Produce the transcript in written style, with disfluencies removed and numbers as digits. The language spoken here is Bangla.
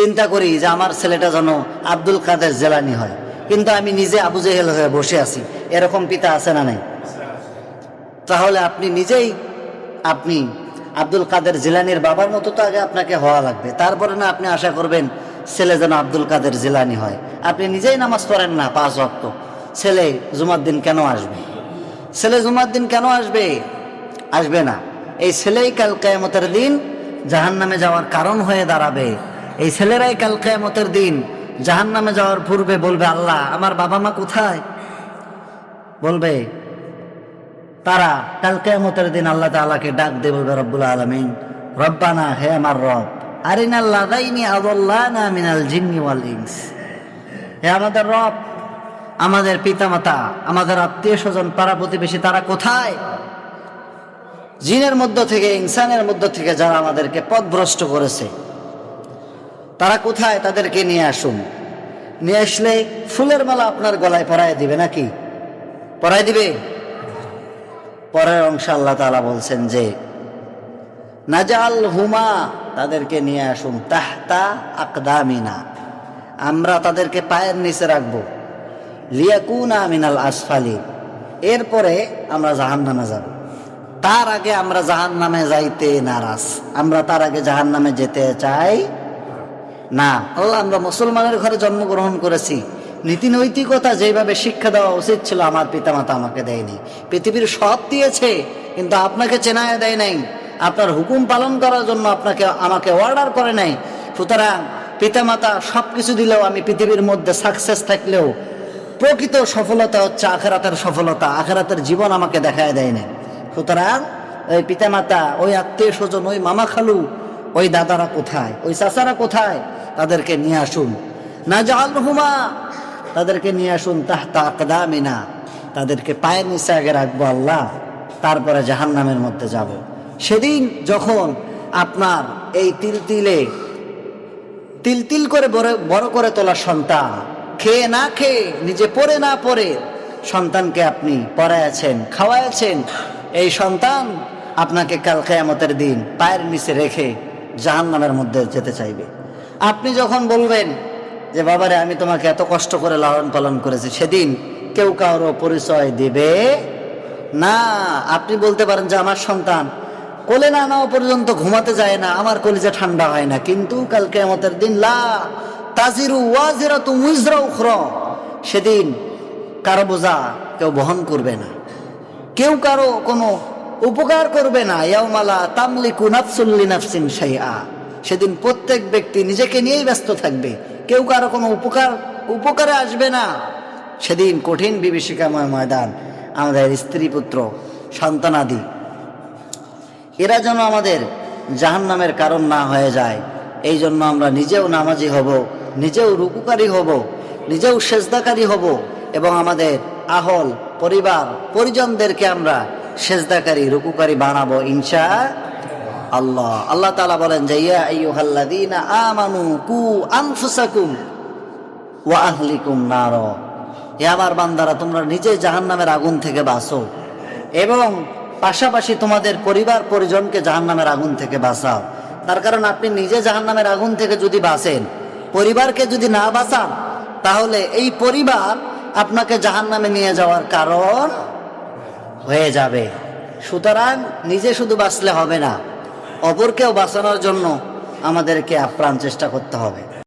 চিন্তা করি যে আমার ছেলেটা যেন আব্দুল কাদের জেলানি হয়, কিন্তু আমি নিজে আবু জেহেল হয়ে বসে আছি। এরকম পিতা আছে না নাই? তাহলে আপনি নিজেই আপনি আব্দুল কাদের জিলানির বাবার মতো তো আগে আপনাকে হওয়া লাগবে, তারপরে না আপনি আশা করবেন ছেলে যেন আব্দুল কাদের জিলানি হয়। আপনি নিজেই নামাজ পড়েন না 5 ওয়াক্ত, ছেলে জুমার দিন কেন আসবে? ছেলে জুমার দিন কেন আসবে? আসবে না। এই ছেলেই কাল কিয়ামতের দিন জাহান্নামে যাওয়ার কারণ হয়ে দাঁড়াবে। এই ছেলেরাই কাল কিয়ামতের দিন জাহান্নামে যাওয়ার পূর্বে বলবে, আল্লাহ আমার বাবা মা কোথায়? বলবে তারা কাল কিয়ামতের দিন আল্লাহ তাআলাকে ডাক দিয়ে বলবে, রব্বুল আলামিন, রব্বানা, হে আমার রব, আরিনাল লাযাইনি আযাল্লানা মিনাল জিন্নি ওয়াল ইনস, হে আমাদের রব, আমাদের পিতামাতা, আমাদের আত্মীয় স্বজন, পাড়া প্রতিবেশী তারা কোথায়? জিনের মধ্য থেকে, ইনসানের মধ্য থেকে যারা আমাদেরকে পথভ্রষ্ট করেছে তারা কোথায়? তাদেরকে নিয়ে আসুন। নিয়ে আসলে ফুলের মালা আপনার গলায় পরায় দিবে নাকি? পরায় দিবে? পরের অংশ আল্লাহ তাআলা বলছেন যে নাজাল হুমা, তাদেরকে নিয়ে আসুন, তাহতা আকদামিনা, আমরা তাদেরকে পায়ের নিচে রাখবো, লিয়াকুনা মিনাল আসফালি, এরপরে আমরা জাহান্নামে যাব। তার আগে আমরা জাহান্নামে যাইতে নারাজ, আমরা তার আগে জাহান্নামে যেতে চাই না। আল্লাহ, আমরা মুসলমানের ঘরে জন্মগ্রহণ করেছি, নীতি নৈতিকতা যেভাবে শিক্ষা দেওয়া উচিত ছিল আমার পিতামাতা আমাকে দেয়নি। পৃথিবীর সব দিয়েছে, কিন্তু আপনাকে চেনায় দেয় নাই, আপনার হুকুম পালন করার জন্য আমাকে অর্ডার করে নাই। সুতরাং পিতামাতা সব কিছু দিলেও, আমি পৃথিবীর মধ্যে সাকসেস থাকলেও প্রকৃত সফলতা হচ্ছে আখিরাতের সফলতা, আখিরাতের জীবন আমাকে দেখায় দেয় নাই। সুতরাং ওই পিতামাতা, ওই আত্মীয় স্বজন, ওই মামা খালু, ওই দাদারা কোথায়, ওই চাচারা কোথায়? তাদেরকে নিয়ে আসুন। নাজালহুমা, তাদেরকে নিয়ে আসুন, তাহতা আকদামিনা, তাদেরকে পায়ের নিচে আগে রাখবো আল্লাহ, তারপরে জাহান্নামের মধ্যে যাব। সেদিন যখন আপনার এই তিল তিল করে বড় করে তোলা সন্তান, খেয়ে না খেয়ে, নিজে পড়ে না পড়ে সন্তানকে আপনি পড়াইয়াছেন, খাওয়াইয়াছেন, এই সন্তান আপনাকে কাল কিয়ামতের দিন পায়ের নিচে রেখে জাহান্নামের মধ্যে যেতে চাইবে। আপনি যখন বলবেন যে বাবারে, আমি তোমাকে এত কষ্ট করে লালন পালন করেছি, সেদিন কেউ কারো পরিচয় দিবে না। আপনি বলতে পারেন যে আমার সন্তান কোলে না নেওয়া পর্যন্ত ঘুমাতে যায় না, আমার কলিজা ঠান্ডা হয় না, কিন্তু কাল কিয়ামতের দিন লা তাজিরু ওয়াজিরাতুন উযরা উখরা, সেদিন কারো বোঝা কেউ বহন করবে না, কেউ কারো কোনো উপকার করবে না। ইয়াউমালা তামলিকু নাফসুল লিনাফসিন শাইআ, সেদিন প্রত্যেক ব্যক্তি নিজেকে নিয়েই ব্যস্ত থাকবে, কেউ কারো কোনো উপকারে আসবে না। সেদিন কঠিন বিভীষিকাময় ময়দান। আমাদের স্ত্রী পুত্র সন্তানাদি এরা যেন আমাদের জাহান্নামের কারণ না হয়ে যায়, এই জন্য আমরা নিজেও নামাজি হব, নিজেও রুকুকারী হব, নিজেও সেজদাকারী হব, এবং আমাদের আহল পরিবার পরিজনদেরকে আমরা সেজদাকারী রুকুকারী বানাবো ইনশাআল্লাহ। আল্লাহ তাআলা বলেন যে ইয়া আইয়ুহাল্লাযীনা আমানু কু আনফুসাকুম ওয়া আহলিকুম নার, হে আমার বান্দারা, তোমরা নিজে জাহান্নামের আগুন থেকে বাঁচো এবং পাশাপাশি তোমাদের পরিবার পরিজনকে জাহান্নামের আগুন থেকে বাঁচাও। তার কারণ আপনি নিজে জাহান্নামের আগুন থেকে যদি বাঁচেন, পরিবারকে যদি না বাঁচান, তাহলে এই পরিবার আপনাকে জাহান্নামে নিয়ে যাওয়ার কারণ হয়ে যাবে। সুতরাং নিজে শুধু বাঁচলে হবে না, অপরকেও বাঁচানোর জন্য আমাদেরকে আপ্রাণ চেষ্টা করতে হবে।